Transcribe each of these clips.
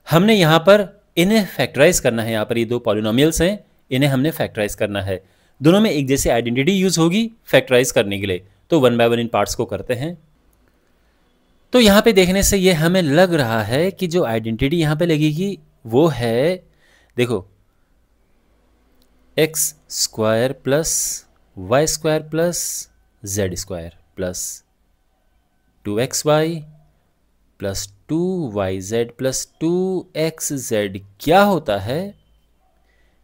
हमने यहाँ पर इन्हें फैक्टराइज करना है। यहाँ पर ये दो पॉलिनोमियल्स हैं, इन्हें हमने फैक्टराइज करना है। दोनों में एक जैसी आइडेंटिटी यूज होगी फैक्टराइज करने के लिए, तो 1 बाय 1 इन पार्ट्स को करते हैं। तो यहाँ पे देखने से ये हमें लग रहा है कि जो आइडेंटिटी यहाँ पे लगेगी वो है, देखो, x square plus y square plus z square plus 2xy plus 2yz plus 2xz क्या होता है?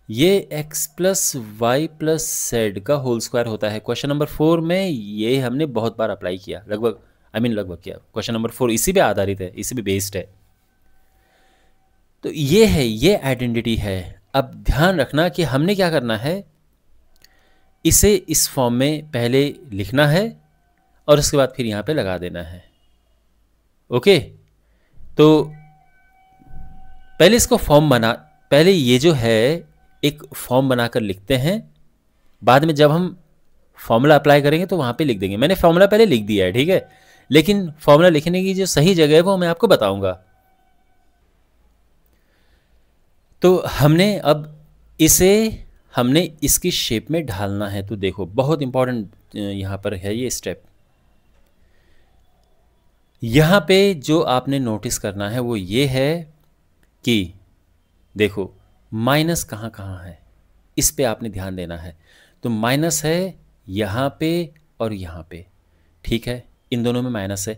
ये x plus y plus z का होल स्क्वायर होता है। क्वेश्चन नंबर 4 में ये हमने बहुत बार अप्लाई किया, लगभग किया। क्वेश्चन नंबर 4 इसी पे आधारित है, इसी पे बेस्ड है। तो ये है, ये आइडेंटिटी है। अब ध्यान रखना कि हमने क्या करना है, इसे इस फॉर्म में पहले लिखना है और उसके बाद फिर यहाँ पे लगा देना है। ओके, तो पहले इसको पहले ये जो है एक फॉर्म बनाकर लिखते हैं, बाद में जब हम फॉर्मूला अप्लाई करेंगे तो वहाँ पे लिख देंगे। मैंने फॉर्मूला पहले लिख दिया है, ठीक है, लेकिन फॉर्मूला लिखने की जो सही जगह है वो मैं आपको बताऊंगा। तो हमने इसकी शेप में ढालना है। तो देखो, बहुत इंपॉर्टेंट यहाँ पर है ये स्टेप। यहाँ पे जो आपने नोटिस करना है वो ये है कि देखो माइनस कहाँ कहाँ है, इस पे आपने ध्यान देना है। तो माइनस है यहाँ पे और यहाँ पे, ठीक है, इन दोनों में माइनस है।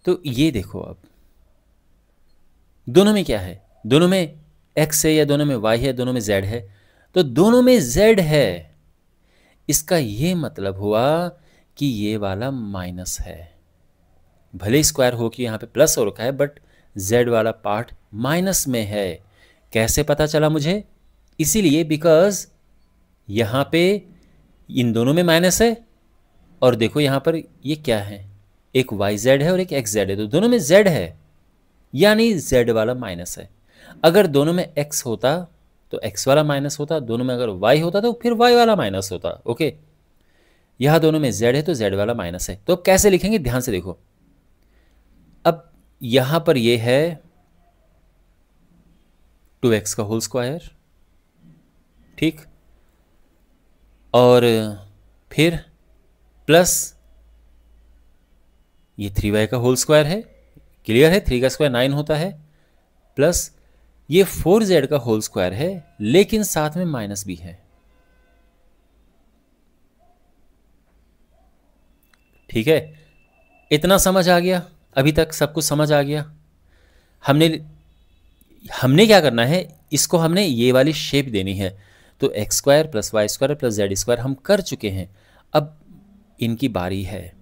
तो ये देखो, अब दोनों में क्या है, दोनों में x है या दोनों में y है, दोनों में z है। तो दोनों में z है, इसका ये मतलब हुआ कि ये वाला माइनस है। भले स्क्वायर हो कि यहाँ पे प्लस हो रखा है, बट z वाला पार्ट माइनस में है। कैसे पता चला मुझे? इसीलिए बिकॉज यहाँ पे इन दोनों में माइनस है, और देखो यहाँ पर ये क्या है, एक yz है और एक xz है, तो दोनों में z है, यानी z वाला माइनस है। अगर दोनों में x होता तो x वाला माइनस होता, दोनों में अगर y होता तो फिर y वाला माइनस होता। ओके, यहाँ दोनों में z है तो z वाला माइनस है। तो कैसे लिखेंगे, ध्यान से देखो। अब यहाँ पर ये है 2x का होल स्क्वायर, ठीक, और फिर प्लस ये 3y का होल स्क्वायर है, क्लियर है, 3 का स्क्वायर 9 होता है, प्लस ये 4z का होल स्क्वायर है, लेकिन साथ में माइनस भी है, ठीक है। इतना समझ आ गया? अभी तक सब कुछ समझ आ गया? हमने क्या करना है, इसको हमने ये वाली शेप देनी है। तो x square plus y square plus z square हम कर चुके हैं, अब इनकी बारी है।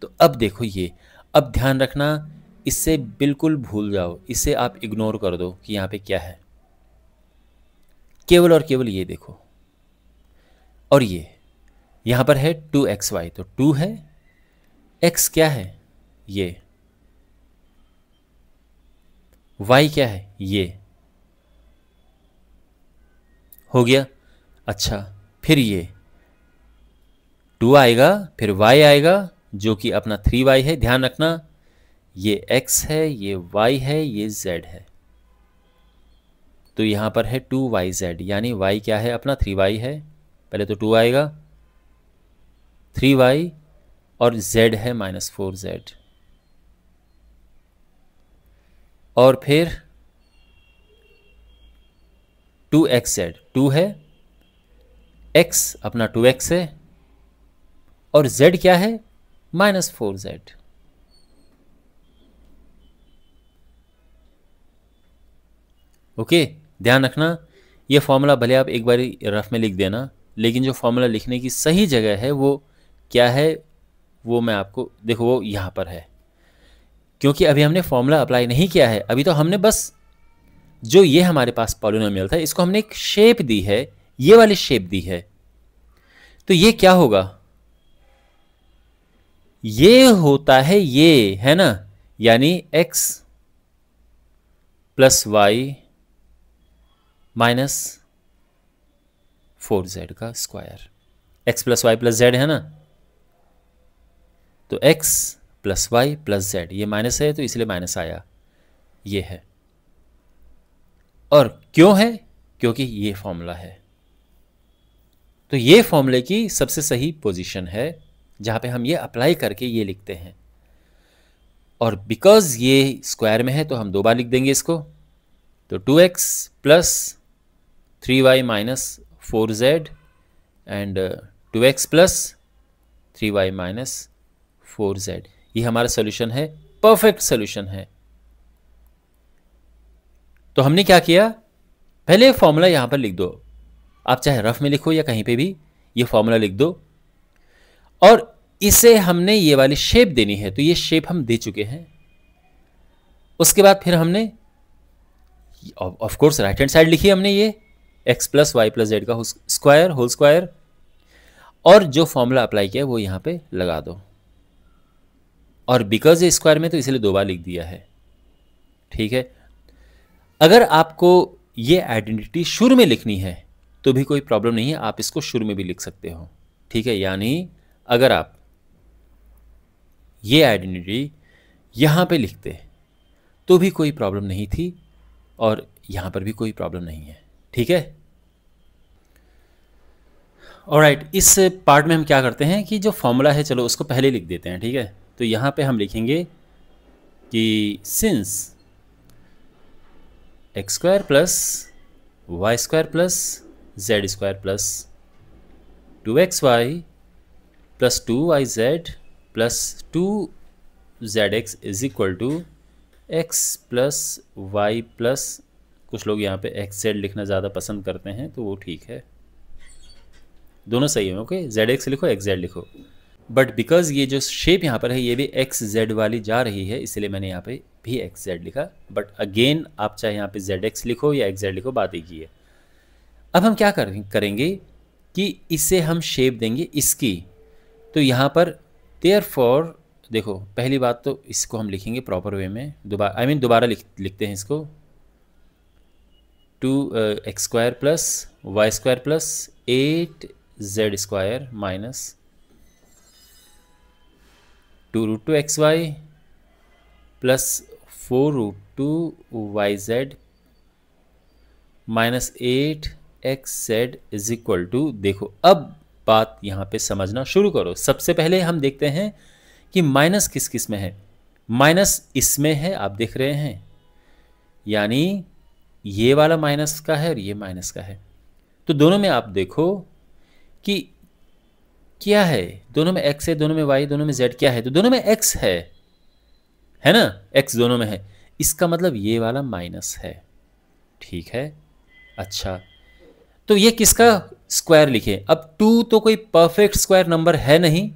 तो अब देखो ये, अब ध्यान रखना, इससे बिल्कुल भूल जाओ, इसे आप इग्नोर कर दो कि यहाँ पे क्या है, केवल और केवल ये देखो। और ये यहाँ पर है 2xy, तो 2 है, x क्या है, ये, y क्या है, ये हो गया। अच्छा, फिर ये 2 आएगा, फिर y आएगा जो कि अपना 3y है। ध्यान रखना, ये x है, ये y है, ये z है। तो यहाँ पर है 2yz, यानी y क्या है, अपना 3y है। पहले तो 2 आएगा, 3y, और z है -4z, और फिर 2xz, 2 है, x अपना 2x है, और z क्या है, -4z। ओके, ध्यान रखना, ये फॉर्मूला भले आप एक बार रफ में लिख देना, लेकिन जो फॉर्मूला लिखने की सही जगह है वो क्या है, वो मैं आपको, देखो वो यहाँ पर है, क्योंकि अभी हमने फॉर्मूला अप्लाई नहीं किया है। अभी तो हमने बस जो ये हमारे पास पॉलिनोमियल था, इसको हमने एक शेप दी है, ये वाली शेप दी है। तो ये क्या होगा, ये होता है, ये है ना, यानी x प्लस वाई -4z का square. x plus y plus z है ना, तो x plus y plus z, ये माइनस है तो इसलिए माइनस आया, ये है। और क्यों है? क्योंकि ये फॉर्मूला है। तो ये फॉर्मूले की सबसे सही पोजीशन है जहां पे हम ये अप्लाई करके ये लिखते हैं। और बिकॉज ये स्क्वायर में है तो हम 2 बार लिख देंगे इसको। तो 2x plus 3y minus 4z and 2x plus 3y minus 4z, ये हमारा सोल्यूशन है, परफेक्ट सोल्यूशन है। तो हमने क्या किया, पहले फॉर्मूला यहां पर लिख दो, आप चाहे रफ में लिखो या कहीं पे भी ये फॉर्मूला लिख दो, और इसे हमने ये वाली शेप देनी है, तो ये शेप हम दे चुके हैं। उसके बाद फिर हमने of course right hand side लिखी हमने ये x plus y plus z का स्क्वायर होल स्क्वायर, और जो फॉर्मूला अप्लाई किया वो यहां पे लगा दो। और बिकॉज ये स्क्वायर में तो इसलिए 2 बार लिख दिया है। ठीक है, अगर आपको ये आइडेंटिटी शुरू में लिखनी है तो भी कोई प्रॉब्लम नहीं है, आप इसको शुरू में भी लिख सकते हो। ठीक है, यानी अगर आप ये आइडेंटिटी यहां पे लिखते तो भी कोई प्रॉब्लम नहीं थी, और यहां पर भी कोई प्रॉब्लम नहीं है। ठीक है, ऑलराइट, इस पार्ट में हम क्या करते हैं कि जो फॉर्मूला है चलो उसको पहले लिख देते हैं। ठीक है, तो यहां पे हम लिखेंगे कि since x square plus y square plus z square plus 2xy plus 2yz plus 2zx is equal to x plus y plus, कुछ लोग यहाँ पे एक्स जेड लिखना ज़्यादा पसंद करते हैं तो वो ठीक है, दोनों सही है। ओके, जेड एक्स लिखो एक्स जेड लिखो, बट बिकॉज ये जो शेप यहाँ पर है ये भी एक्स जेड वाली जा रही है, इसलिए मैंने यहाँ पे भी एक्स जेड लिखा। बट अगेन आप चाहे यहाँ पे जेड एक्स लिखो या एक्स जेड लिखो, बात एक ही है। अब हम क्या करेंगे कि इसे हम शेप देंगे इसकी, तो यहाँ पर देयरफॉर देखो, पहली बात तो इसको हम लिखेंगे प्रॉपर वे में, दोबारा लिखते हैं इसको, 2x square plus y square plus 8z square minus 2√2xy plus 4√2yz minus 8xz is equal to, देखो अब बात यहाँ पे समझना शुरू करो। सबसे पहले हम देखते हैं कि माइनस किस किस में है। माइनस इसमें है, आप देख रहे हैं, यानी ये वाला माइनस का है और ये माइनस का है। तो दोनों में आप देखो कि क्या है, दोनों में x है, दोनों में y, दोनों में z क्या है, तो दोनों में x है ना, x दोनों में है, इसका मतलब ये वाला माइनस है। ठीक है, अच्छा, तो ये किसका स्क्वायर लिखे, अब 2 तो कोई परफेक्ट स्क्वायर नंबर है नहीं,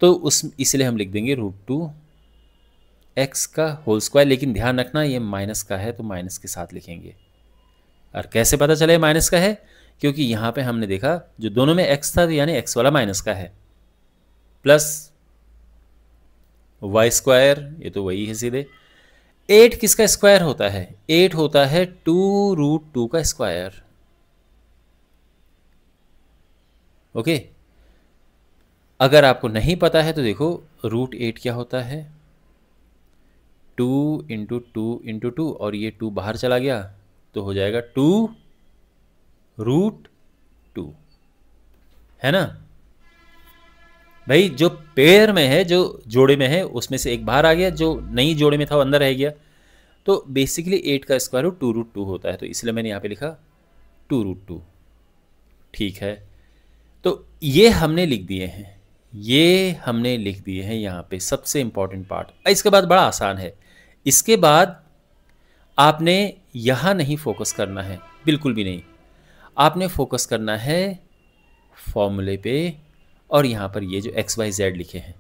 तो इसलिए हम लिख देंगे √2x का होल स्क्वायर, लेकिन ध्यान रखना ये माइनस का है तो माइनस के साथ लिखेंगे। और कैसे पता चले माइनस का है, क्योंकि यहां पे हमने देखा जो दोनों में x था, यानी x वाला माइनस का है, प्लस वाई स्क्वायर, ये तो वही है सीधे। 8 किसका स्क्वायर होता है, 8 होता है 2√2 का स्क्वायर। ओके, अगर आपको नहीं पता है तो देखो √8 क्या होता है, 2 इंटू 2 इंटू 2, और ये 2 बाहर चला गया तो हो जाएगा 2√2, है ना भाई। जो पेयर में है, जो जोड़े में है, उसमें से एक बाहर आ गया, जो नई जोड़े में था वो अंदर रह गया। तो बेसिकली 8 का स्क्वायर रूट 2√2 होता है, तो इसलिए मैंने यहाँ पे लिखा 2√2। ठीक है, तो ये हमने लिख दिए हैं, ये हमने लिख दिए हैं यहाँ पे सबसे इंपॉर्टेंट पार्ट। इसके बाद बड़ा आसान है, इसके बाद आपने यहाँ नहीं फोकस करना है, बिल्कुल भी नहीं, आपने फोकस करना है फॉर्मूले पे, और यहाँ पर ये जो एक्स वाई जेड लिखे हैं,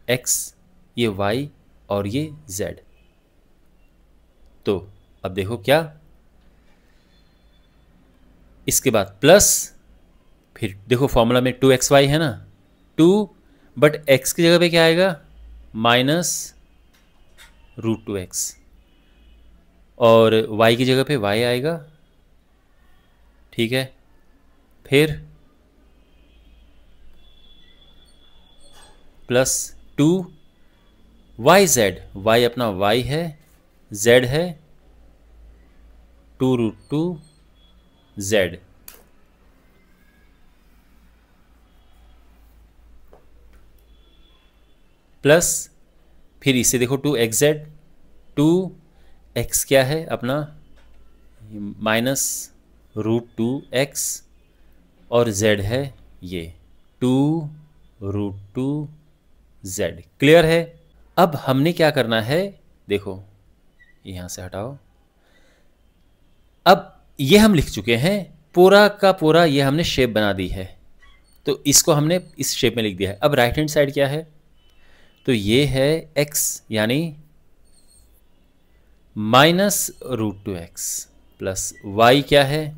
एक्स ये वाई और ये जेड। तो अब देखो क्या, इसके बाद प्लस, फिर देखो फॉर्मूला में 2xy है ना, 2, बट x की जगह पे क्या आएगा, माइनस √2x, और y की जगह पे y आएगा। ठीक है, फिर प्लस 2yz, y अपना y है, z है, 2√2z प्लस फिर इसे देखो 2xz, 2x क्या है अपना -√2x और z है ये 2√2z। क्लियर है? अब हमने क्या करना है, देखो यहाँ से हटाओ, अब ये हम लिख चुके हैं पूरा का पूरा, ये हमने शेप बना दी है, तो इसको हमने इस शेप में लिख दिया है। अब राइट हैंड साइड क्या है, तो ये है x यानी -√2x प्लस y क्या है,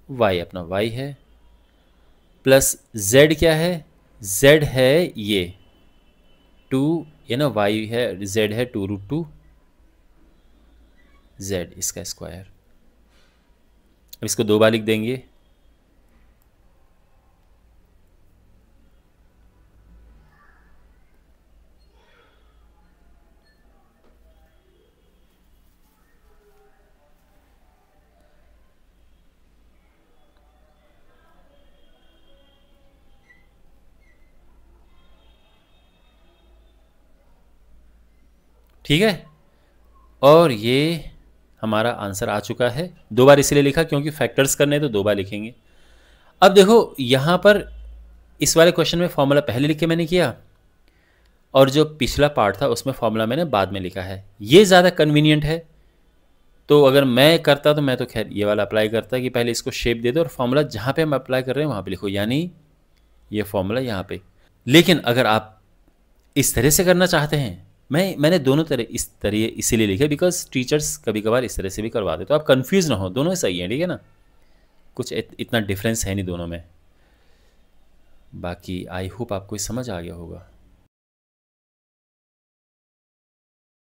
y अपना y है, प्लस z क्या है, z है ये 2, ये ना y है, z है 2√2z इसका स्क्वायर। अब इसको 2 बार लिख देंगे, ठीक है। और ये हमारा आंसर आ चुका है। 2 बार इसलिए लिखा क्योंकि फैक्टर्स करने तो 2 बार लिखेंगे। अब देखो यहाँ पर इस वाले क्वेश्चन में फॉर्मूला पहले लिख के मैंने किया, और जो पिछला पार्ट था उसमें फॉर्मूला मैंने बाद में लिखा है। ये ज़्यादा कन्वीनियंट है। तो अगर मैं करता तो मैं तो खैर ये वाला अप्लाई करता कि पहले इसको शेप दे दो और फॉर्मूला जहाँ पे हम अप्लाई कर रहे हैं वहाँ पे लिखो, यानी ये फॉर्मूला यहाँ पे। लेकिन अगर आप इस तरह से करना चाहते हैं, मैंने दोनों तरह इस तरह इसीलिए लिखे बिकॉज टीचर्स कभी कभार इस तरह से भी करवा दे, तो आप कंफ्यूज ना हो, दोनों सही हैं, ठीक है ना, कुछ इतना डिफरेंस है नहीं दोनों में। बाकी आई होप आपको समझ आ गया होगा।